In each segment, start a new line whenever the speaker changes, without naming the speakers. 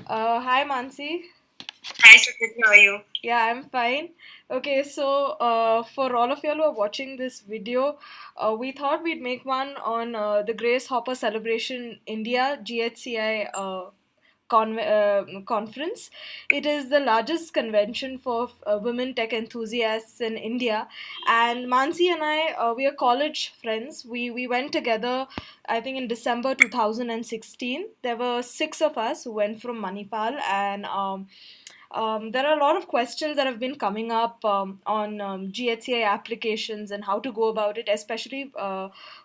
Hi Mansi.
Hi, Sukriti, how are you?
Yeah, I'm fine. Okay, so for all of y'all who are watching this video, we thought we'd make one on the Grace Hopper Celebration India GHCI conference. It is the largest convention for women tech enthusiasts in India. And Mansi and I, we are college friends. We went together, I think, in December 2016. There were six of us who went from Manipal, and there are a lot of questions that have been coming up on GHCI applications and how to go about it, especially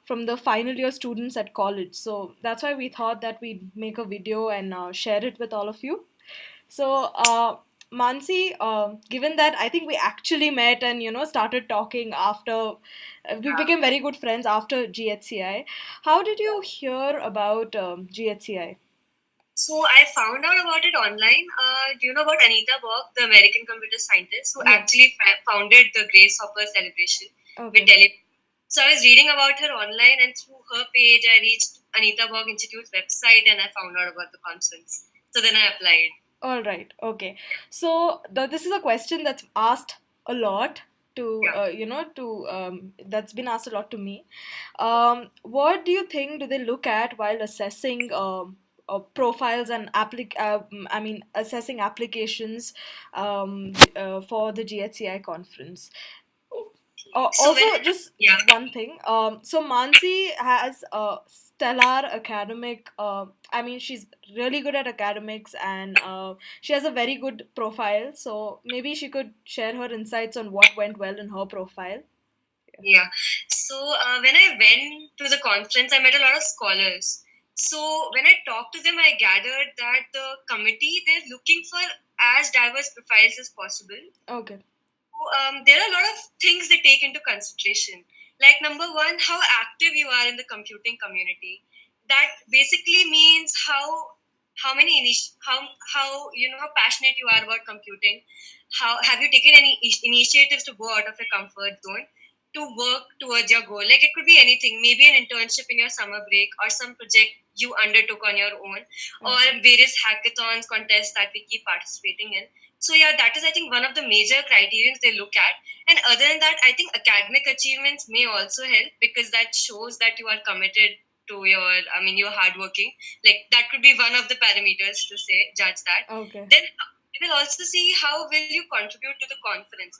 from the final year students at college. So that's why we thought that we'd make a video and share it with all of you. So, Mansi, given that I think we actually met and started talking after we
Yeah.
became very good friends after GHCI. How did you hear about GHCI?
So I found out about it online. Do you know about Anita Borg, the American computer scientist who
Yeah.
actually founded the Grace Hopper celebration with
Okay.
tele? So I was reading about her online, and through her page, I reached Anita Borg Institute's website, and I found out about the conference. So then I applied.
All right. Okay. So this is a question that's asked a lot to
Yeah.
that's been asked a lot to me. What do you think do they look at while assessing profiles and assessing applications for the GHCI conference?
So when
Also, just
yeah.
one thing. So Mansi has a stellar academic. She's really good at academics, and she has a very good profile. So maybe she could share her insights on what went well in her profile.
Yeah. So when I went to the conference, I met a lot of scholars. So when I talked to them, I gathered that the committee, they're looking for as diverse profiles as possible.
Okay.
So, there are a lot of things they take into consideration. Like number one, how active you are in the computing community. That basically means how many how how passionate you are about computing. How have you taken any initiatives to go out of your comfort zone to work towards your goal? Like it could be anything, maybe an internship in your summer break or some project you undertook on your own, or
Okay.
various hackathons, contests that we keep participating in. So yeah, that is I think one of the major criterions they look at. And other than that, I think academic achievements may also help because that shows that you are committed to you're hardworking. Like that could be one of the parameters to say judge that.
Okay.
Then we will also see how will you contribute to the conference,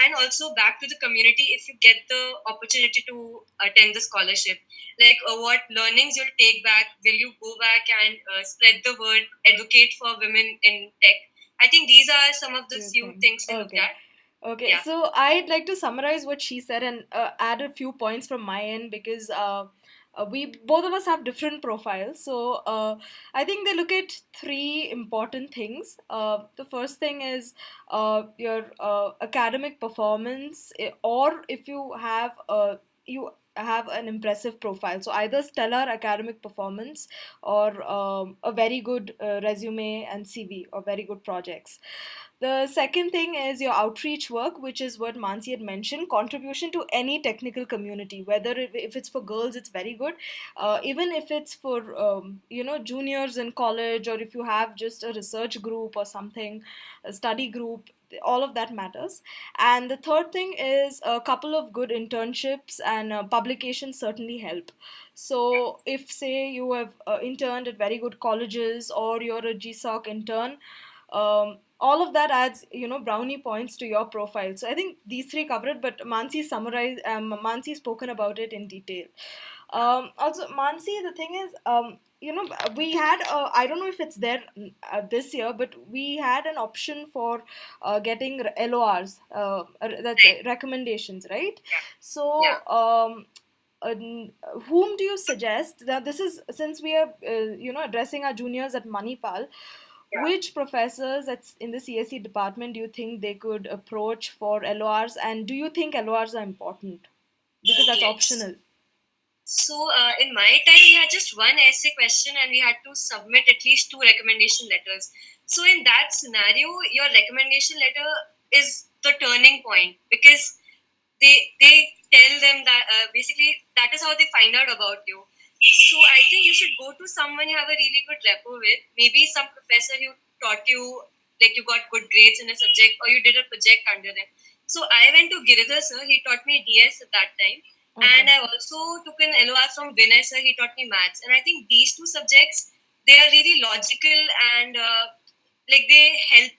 and also back to the community if you get the opportunity to attend the scholarship. Like what learnings you'll take back, will you go back and spread the word, advocate for women in tech. I think these are some of the
Few
few
things.
things they look
Okay.
at.
Okay,
Yeah.
so I'd like to summarize what she said and add a few points from my end because we both of us have different profiles. So I think they look at three important things. The first thing is your academic performance, or if you have an impressive profile. So either stellar academic performance or a very good resume and CV or very good projects. The second thing is your outreach work, which is what Mansi had mentioned, contribution to any technical community, whether if it's for girls, it's very good. Even if it's for, juniors in college, or if you have just a research group or something, a study group, all of that matters. And the third thing is a couple of good internships and publications certainly help. So if, say, you have interned at very good colleges or you're a GSOC intern, all of that adds brownie points to your profile. So I think these three cover it, but Mansi spoken about it in detail. Also, Mansi, the thing is, we had I don't know if it's there this year, but we had an option for getting LORs, that's recommendations, right?
Yeah.
So uh, whom do you suggest that this is, since we are addressing our juniors at Manipal,
Yeah.
which professors in the CSE department do you think they could approach for LORs, and do you think LORs are important? Because that's
Okay.
optional.
So in my time, we had just one essay question, and we had to submit at least two recommendation letters. So in that scenario, your recommendation letter is the turning point because they tell them that basically that is how they find out about you. So I think you should go to someone you have a really good rapport with. Maybe some professor who taught you, like you got good grades in a subject, or you did a project under him. So I went to Giridhar sir. He taught me DS at that time,
Okay.
and I also took an LOR from Vinay sir. He taught me maths, and I think these two subjects, they are really logical and like they help.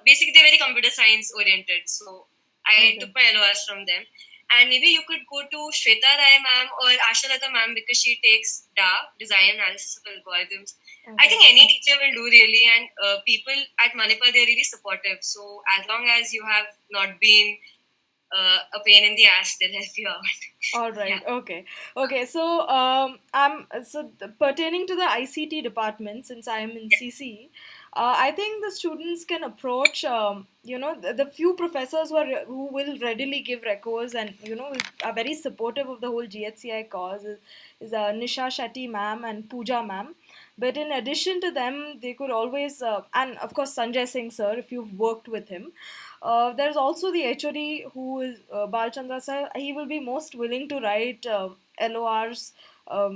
Basically, they're very computer science oriented. So I
Okay.
took my LORs from them. And maybe you could go to Shweta Rai ma'am or Ashalata ma'am because she takes DA, Design Analysis of Algorithms. I
Okay.
think any teacher will do really, and people at Manipal, they're really supportive. So as long as you have not been a pain in the ass, they'll help you out.
All
Yeah.
right. Okay. Okay. So, pertaining to the ICT department, since I am in
Yeah.
CC, I think the students can approach, the few professors who will readily give recos and are very supportive of the whole GHCI cause is Nisha Shetty ma'am and Pooja ma'am. But in addition to them, they could always, and of course Sanjay Singh sir, if you've worked with him. There's also the HOD who is Balchandra sir. He will be most willing to write LORs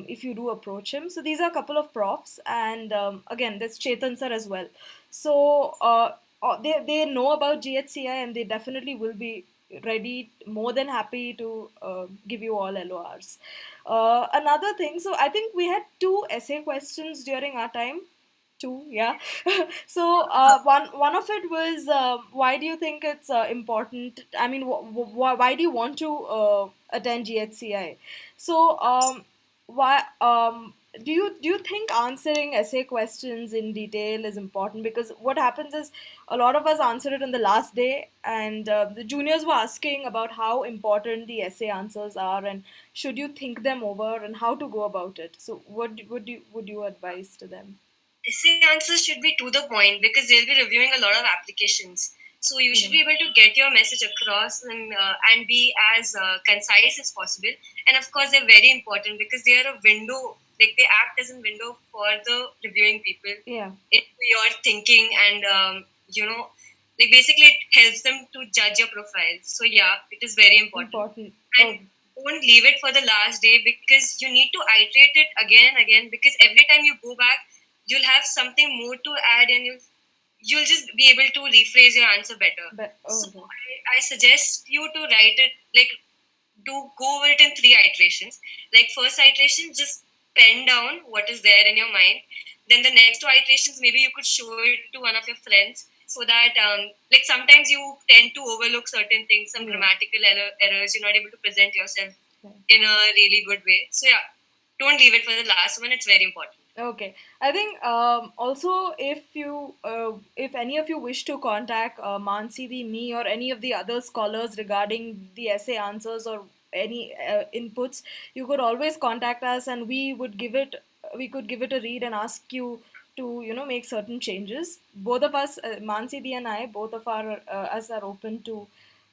if you do approach him. So these are a couple of profs, and again, there's Chetan sir as well. So they know about GHCI and they definitely will be ready, more than happy to give you all LORs. Another thing, so I think we had two essay questions during our time. Two, yeah. So one of it was why do you think it's important? I mean, why do you want to attend GHCI? So why do you think answering essay questions in detail is important? Because what happens is a lot of us answer it on the last day, and the juniors were asking about how important the essay answers are and should you think them over and how to go about it. So what would you advise to them?
Essay answers should be to the point because they'll be reviewing a lot of applications. So you should
Okay.
be able to get your message across and be as concise as possible. And of course, they're very important because they are a window, like they act as a window for the reviewing people
Yeah,
into your thinking and, like basically it helps them to judge your profile. So yeah, it is very important.
important.
And don't leave it for the last day because you need to iterate it again and again because every time you go back, you'll have something more to add and you'll just be able to rephrase your answer better.
But
So
okay,
I suggest you to write it like do go over it in three iterations. Like first iteration, just pen down what is there in your mind. Then the next two iterations, maybe you could show it to one of your friends so that like sometimes you tend to overlook certain things, some
yeah.
grammatical errors. You're not able to present yourself
Yeah.
in a really good way. So yeah, don't leave it for the last one. It's very important.
Okay, I think also if any of you wish to contact Mansi, me, or any of the other scholars regarding the essay answers or any inputs, you could always contact us, and we could give it a read and ask you to make certain changes. Both of us, Mansi and I, both of our us are open to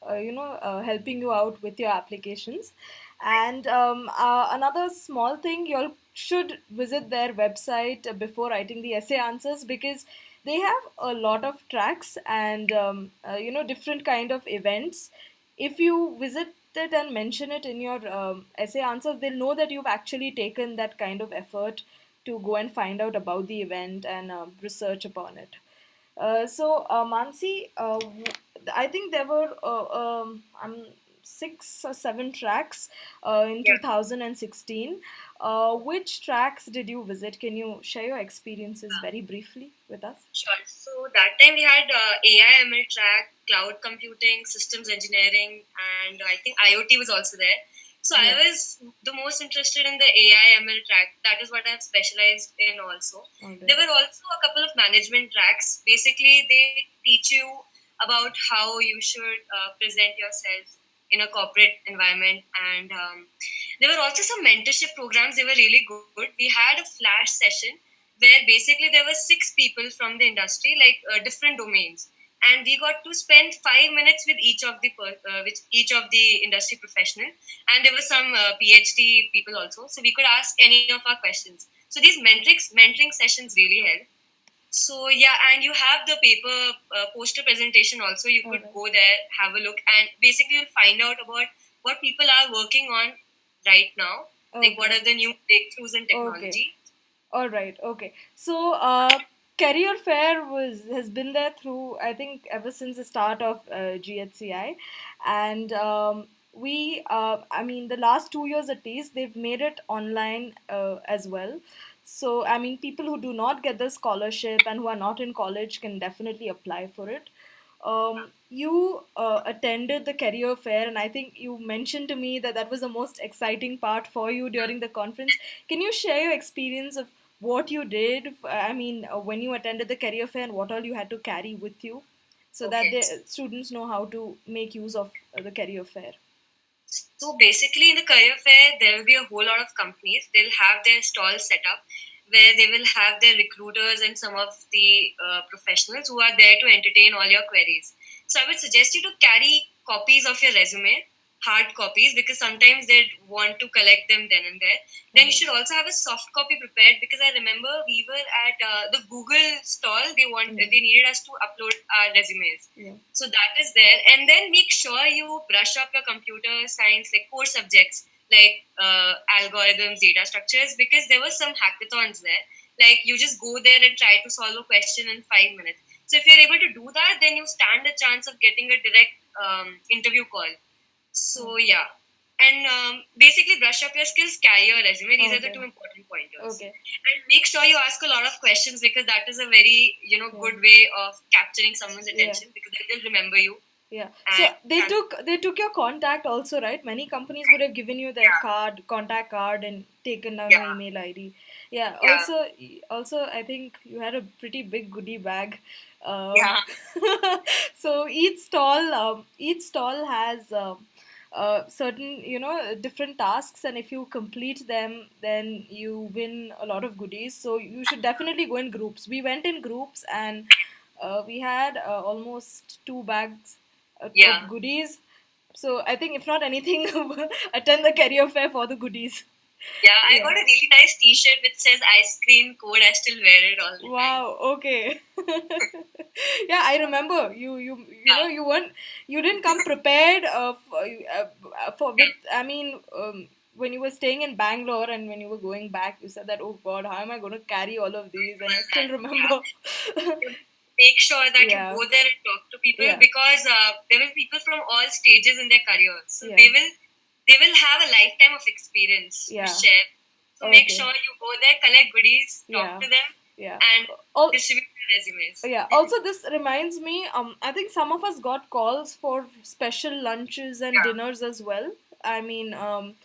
helping you out with your applications. And another small thing, you all should visit their website before writing the essay answers because they have a lot of tracks and different kind of events. If you visit it and mention it in your essay answers, they'll know that you've actually taken that kind of effort to go and find out about the event and research upon it. Mansi, I think there were 6 or 7 tracks in
Yeah.
2016. Which tracks did you visit? Can you share your experiences very briefly with us?
Sure. So that time we had AI/ML track, cloud computing, systems engineering, and I think IoT was also there. So I
Yeah.
was the most interested in the AI/ML track. That is what I've specialized in also.
All
There
right.
were also a couple of management tracks. Basically, they teach you about how you should present yourself in a corporate environment. And there were also some mentorship programs. They were really good. We had a flash session where basically there were 6 people from the industry, like different domains, and we got to spend 5 minutes with each of the industry professional, and there were some PhD people also, so we could ask any of our questions. So these mentoring sessions really help. So yeah, and you have the paper poster presentation also. You
All
could
right.
go there, have a look, and basically you'll find out about what people are working on right now. Like what
Okay.
are the new breakthroughs in
Okay.
technology?
All right. Okay. So, career fair has been there through, I think, ever since the start of GHCI, and I mean, the last 2 years at least, they've made it online as well. So, I mean, people who do not get the scholarship and who are not in college can definitely apply for it. You attended the career fair, and I think you mentioned to me that that was the most exciting part for you during the conference. Can you share your experience of what you did? I mean, when you attended the career fair, and what all you had to carry with you, so that
Okay.
the students know how to make use of the career fair.
So basically, in the career fair, there will be a whole lot of companies. They'll have their stalls set up where they will have their recruiters and some of the professionals who are there to entertain all your queries. So I would suggest you to carry copies of your resume, hard copies, because sometimes they'd want to collect them then and there. Then you
Okay.
should also have a soft copy prepared, because I remember we were at the Google stall.
Yeah.
They needed us to upload our resumes.
Yeah.
So that is there. And then make sure you brush up your computer science, like core subjects, like algorithms, data structures, because there were some hackathons there. Like you just go there and try to solve a question in 5 minutes. So if you're able to do that, then you stand a chance of getting a direct interview call. So
Okay.
yeah. And basically brush up your skills, carry your resume. These are the
Okay.
two important pointers.
Okay.
And make sure you ask a lot of questions, because that is a very
Yeah.
good way of capturing someone's
Yeah.
attention, because then they'll remember you.
Yeah. So
And
they took your contact also, right? Many companies would have given you their
yeah,
contact card, and taken down your
yeah,
email ID. Yeah.
yeah,
Also, I think you had a pretty big goodie bag. Um,
yeah,
so each stall has certain, different tasks, and if you complete them, then you win a lot of goodies. So you should definitely go in groups. We went in groups, and we had almost 2 bags of
yeah.
goodies. So I think, if not anything, attend the career fair for the goodies.
Yeah, I
Yeah.
got a really nice T-shirt which says "ice cream code." I still wear it all the time.
Wow. Okay. Yeah, I remember
Yeah,
you didn't come prepared for
yeah,
with. I mean, when you were staying in Bangalore and when you were going back, you said that, oh God, how am I going to carry all of these? And I still
yeah.
remember.
Make sure that you
Yeah.
go there and talk to people,
Yeah.
because there will be people from all stages in their career, so
Yeah.
they will have a lifetime of experience to
Yeah.
share. So make
Okay.
sure you go there, collect goodies, talk
Yeah.
to them,
Yeah.
and
All,
distribute your resumes.
yeah. Also, this reminds me. I think some of us got calls for special lunches and
Yeah,
dinners as well. I mean, um,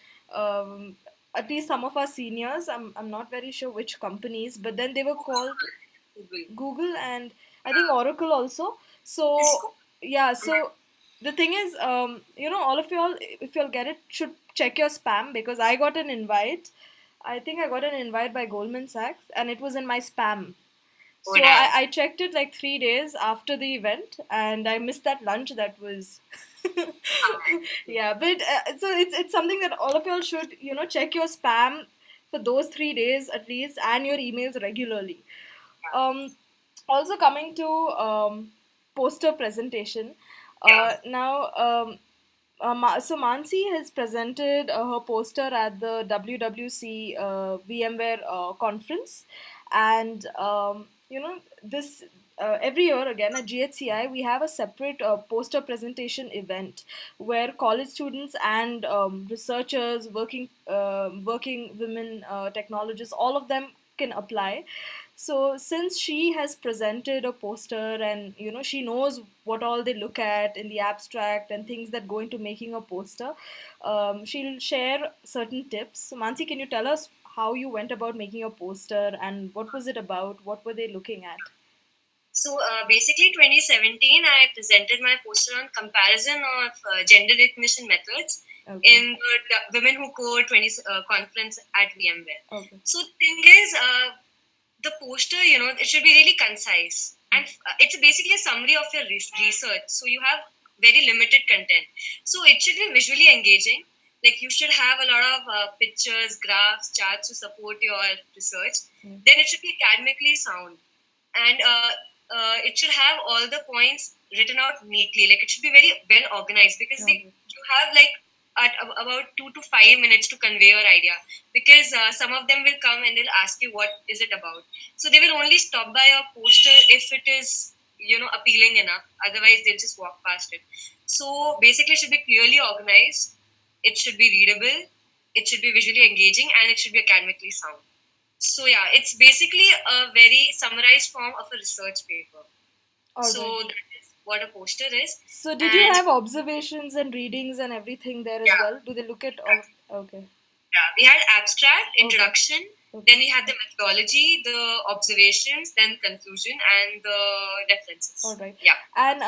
at least some of our seniors. I'm not very sure which companies, but then they were called
Google.
Google, and I think Oracle also. So
Cisco.
yeah. So the thing is, all of y'all, if y'all get it, should check your spam, because I got an invite. I think I got an invite by Goldman Sachs, and it was in my spam.
Oh
So
damn.
I checked it like 3 days after the event, and I missed that lunch. That was, yeah. But so it's something that all of y'all should, check your spam for those 3 days at least, and your emails regularly. Um, Also, coming to poster presentation.
Yeah,
Now, so Mansi has presented her poster at the WWC VMware conference, and this. Every year again at GHCI, we have a separate poster presentation event where college students and researchers, working women, technologists, all of them can apply. So since she has presented a poster, and she knows what all they look at in the abstract and things that go into making a poster, she'll share certain tips. So Mansi, can you tell us how you went about making a poster, and what was it about? What were they looking at?
so basically 2017 I presented my poster on comparison of gender recognition methods
Okay.
in the Women Who Code 20 conference at VMware.
Okay.
So the thing is, the poster, it should be really concise, and it's basically a summary of your research. So you have very limited content. So it should be visually engaging. Like you should have a lot of pictures, graphs, charts to support your research.
Yeah.
Then it should be academically sound, and it should have all the points written out neatly. Like it should be very well organized, because
Okay.
you have like at about 2 to 5 minutes to convey your idea, because some of them will come and they'll ask you what is it about. So they will only stop by your poster if it is appealing enough. Otherwise, they'll just walk past it. So basically, it should be clearly organized. It should be readable. It should be visually engaging, and it should be academically sound. So yeah, it's basically a very summarized form of a research paper.
All
So
right.
that is what a poster is.
So did you
And
have observations and readings and everything there as
yeah,
well? Do they look at all? Okay.
yeah, we had abstract,
Okay.
introduction,
Okay.
then we had the methodology, the observations, then conclusion, and the references.
All right.
Yeah.
And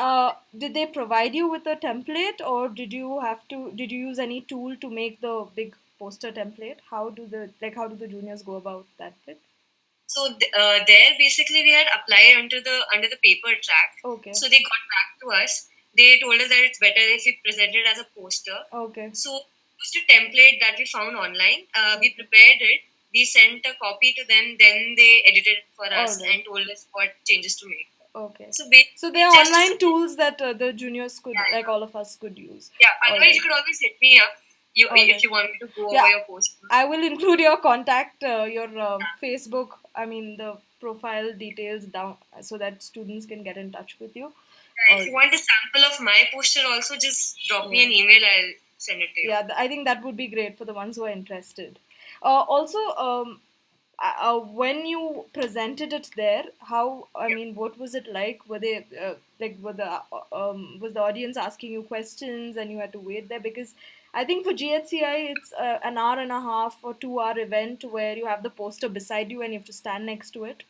did they provide you with a template, or did you use any tool to make the big poster template? How do the juniors go about that bit?
So there, basically, we had applied under the paper track.
Okay.
So they got back to us. They told us that it's better if we present it as a poster.
Okay.
So it was a template that we found online. We prepared it. We sent a copy to them. Then they edited it for us
Alright.
and told us what changes to make.
Okay.
So
So
basically,
there are
just
online tools that the juniors could,
yeah,
like all of us, could use.
yeah. Otherwise,
Alright.
you could always hit me up.
Alright.
If you want me to go
Yeah,
over your poster.
I will include your contact, your Facebook, I mean the profile details down so that students can get in touch with you.
If you want a sample of my poster, also just drop me
Yeah.
an email. I'll send it to you.
Yeah, I think that would be great for the ones who are interested. Also, when you presented it there, I mean, what was it like? Were they was the audience asking you questions and you had to wait there? Because I think for GHCI it's an hour and a half or 2 hour event where you have the poster beside you and you have to stand next to it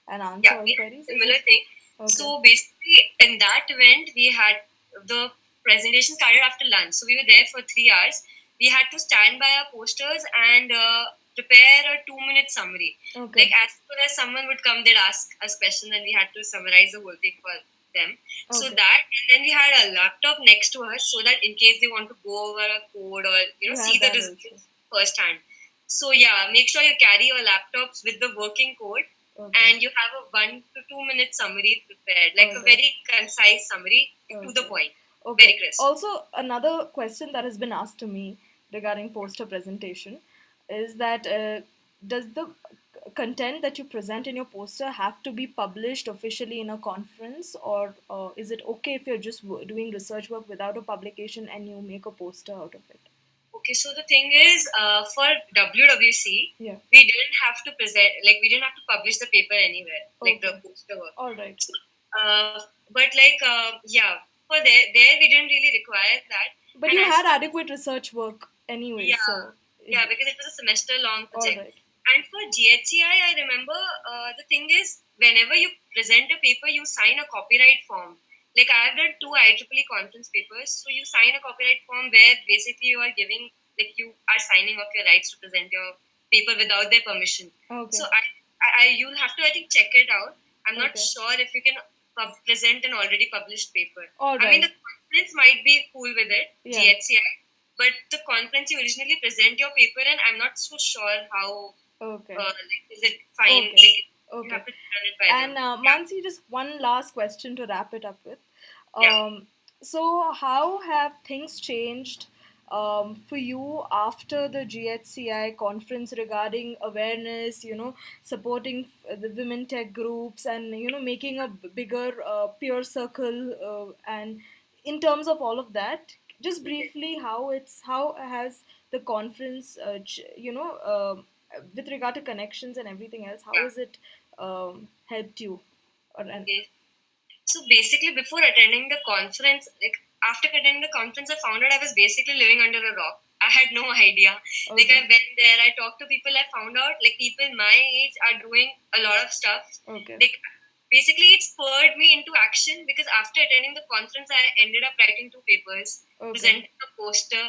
and answer
Yeah,
all
we had
queries.
a
Is
similar
it
thing.
okay?
So basically, in that event, we had the presentation started after lunch. So we were there for 3 hours. We had to stand by our posters and prepare a 2 minute summary.
Okay.
Like as soon as someone would come, they'd ask us questions, and we had to summarize the whole thing for them. So
Okay.
that, and then we had a laptop next to us, so that in case they want to go over a code or
You
see
had
the
that also.
results firsthand. So yeah, make sure you carry your laptops with the working code.
Okay.
And you have a 1 to 2 minute summary prepared, like a
Alright.
very concise summary to the
Okay.
point,
Okay.
very crisp.
Also, another question that has been asked to me regarding poster presentation is that does the content that you present in your poster have to be published officially in a conference, or is it okay if you're just doing research work without a publication and you make a poster out of it?
Okay, so the thing is, for WWC,
Yeah.
we didn't have to present, like we didn't have to publish the paper anywhere, like the
Okay.
poster work.
All right.
But yeah, for there we didn't really require that.
But
And
you
as
had adequate research work anyway,
yeah,
so
yeah, because it was a semester-long
all
project.
right.
And for GHCI, I remember the thing is, whenever you present a paper, you sign a copyright form. Like I've done 2 IEEE conference papers, so you sign a copyright form where basically you are giving, like you are signing off your rights to present your paper without their permission.
Okay.
So you'll have to, I think, check it out. I'm not
Okay.
sure if you can present an already published paper.
All
I mean,
right.
the conference might be cool with it,
Yeah.
GHCI, but the conference you originally present your paper in, I'm not so sure how.
Okay.
Like, is it fine?
Okay.
Like, you
Okay.
have to run it by
And
them.
Mansi, just one last question to wrap it up with.
Yeah.
So, how have things changed for you after the GHCI conference regarding awareness, supporting the women tech groups and, making a bigger peer circle and in terms of all of that, just briefly, how has the conference, with regard to connections and everything else, how
Yeah.
has it helped you?
Okay. So basically, before attending the conference, like after attending the conference, I found out I was basically living under a rock. I had no idea. Like
Okay.
I went there, I talked to people, I found out like people my age are doing a lot of stuff.
Okay.
Like basically, it spurred me into action because after attending the conference, I ended up writing 2 papers,
Okay.
presenting a poster,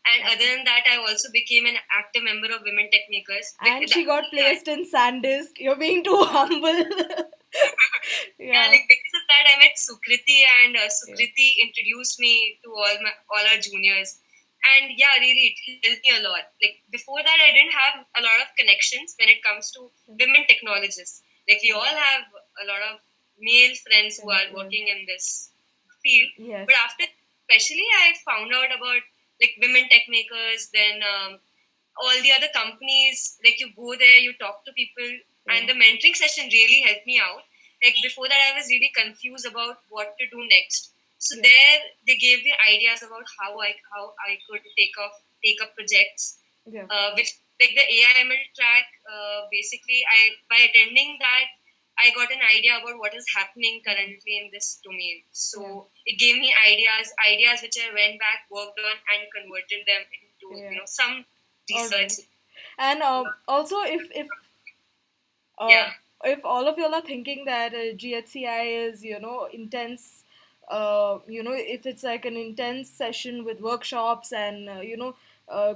and other than that, I also became an active member of Women Techmakers.
And she got placed in SanDisk. You're being too humble.
Yeah,
Yeah.
like because of that, I met Sukriti, and Sukriti introduced me to all our juniors. And yeah, really, it helped me a lot. Like before that, I didn't have a lot of connections when it comes to women technologists. Like we all have a lot of male friends who are working in this field.
Yes.
But after, especially, I found out about like women tech makers, then all the other companies. Like you go there, you talk to people, and the mentoring session really helped me out. Like before that, I was really confused about what to do next. So there, they gave me ideas about how I could take up projects, which like the AIML track. Basically, I by attending that, I got an idea about what is happening currently in this domain. So it gave me ideas which I went back, worked on, and converted them into some
All
research.
right. And also, uh,
Yeah,
if all of y'all are thinking that GHCI is, intense, if it's like an intense session with workshops and,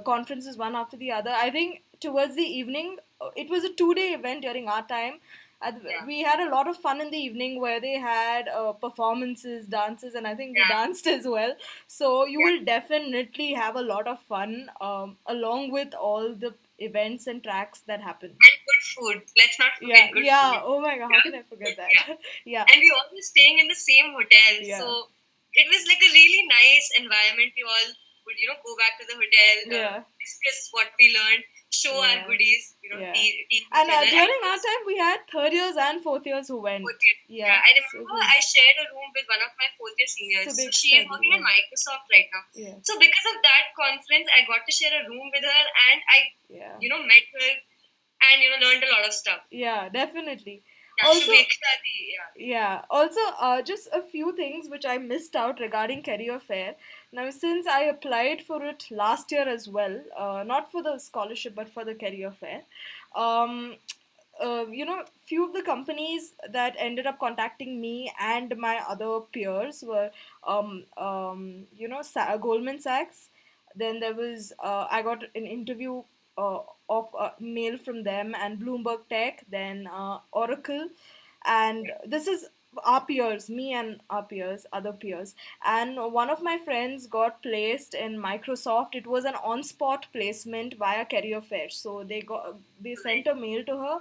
conferences one after the other, I think towards the evening, it was a 2 day event during our time.
yeah,
We had a lot of fun in the evening where they had performances, dances, and I think we
yeah,
danced as well. So you
yeah.
will definitely have a lot of fun along with all the events and tracks that happen.
And good food. Let's not
Yeah,
forget good
yeah.
food.
Oh my God, how
Yeah,
can I forget that?
yeah.
Yeah,
And we all were staying in the same hotel,
yeah,
so it was like a really nice environment. We all would, go back to the hotel,
yeah,
discuss what we learned, show our
yeah,
goodies,
yeah.
teach each
And
other, and
during
it
our
was
time, we had third years and fourth years who
fourth
went.
year. Yeah,
Yeah,
I
so it
remember I
was
shared a room with one of my fourth year
so
seniors. So
big
she is
study.
working in
Yeah,
Microsoft right now.
yeah,
So because of that conference, I got to share a room with her, and I,
yeah,
met her, and learned a lot of stuff.
yeah. Definitely.
Yeah,
Also,
Shubhekshta di, yeah.
yeah. Also, just a few things which I missed out regarding career fair. Now, since I applied for it last year as well, not for the scholarship but for the career fair, um, few of the companies that ended up contacting me and my other peers were, Goldman Sachs. Then there was, I got an interview of a mail from them and Bloomberg Tech, then Oracle, and this is our peers, me and our peers, other peers. And one of my friends got placed in Microsoft. It was an on-spot placement via career fair. So they sent a mail to her,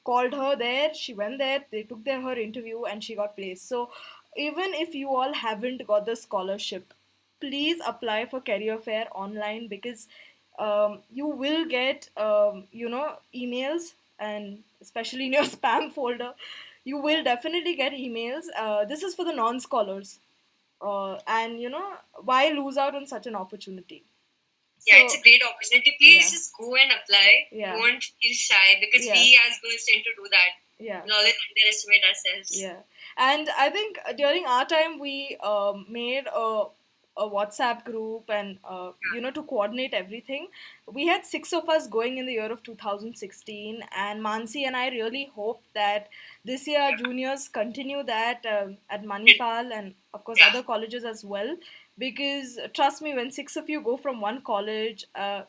called her there, she went there, they took her interview, and she got placed. So even if you all haven't got the scholarship, please apply for career fair online, because you will get emails, and especially in your spam folder you will definitely get emails. This is for the non-scholars, and why lose out on such an opportunity?
Yeah, it's
So
a great opportunity. Please
yeah,
just go and apply.
yeah,
Don't feel shy because
yeah,
we as girls tend to do that.
yeah.
We always underestimate ourselves.
Yeah, and I think during our time we made a WhatsApp group, and to coordinate everything. We had six of us going in the year of 2016, and Mansi and I really hope that this year juniors continue that at Manipal and of course
Yeah,
other colleges as well. Because trust me, when six of you go from one college,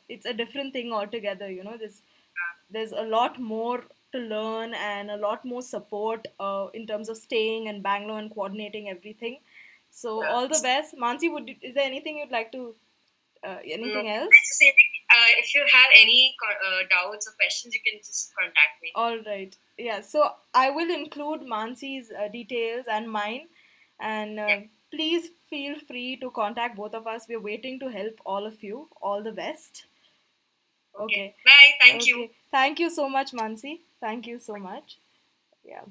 it's a different thing altogether. There's a lot more to learn and a lot more support in terms of staying in Bangalore and coordinating everything. So
yeah.
all the best, Mansi. Is there anything you'd like to?
No,
Anything else?
let's just say, if you have any doubts or questions, you can just contact me.
All right. Yeah. So I will include Mansi's details and mine, and
Yeah.
please feel free to contact both of us. We're waiting to help all of you. All the best.
Okay.
Okay.
Bye. Thank you.
Okay. Thank you so much, Mansi. Thank you so much. Yeah.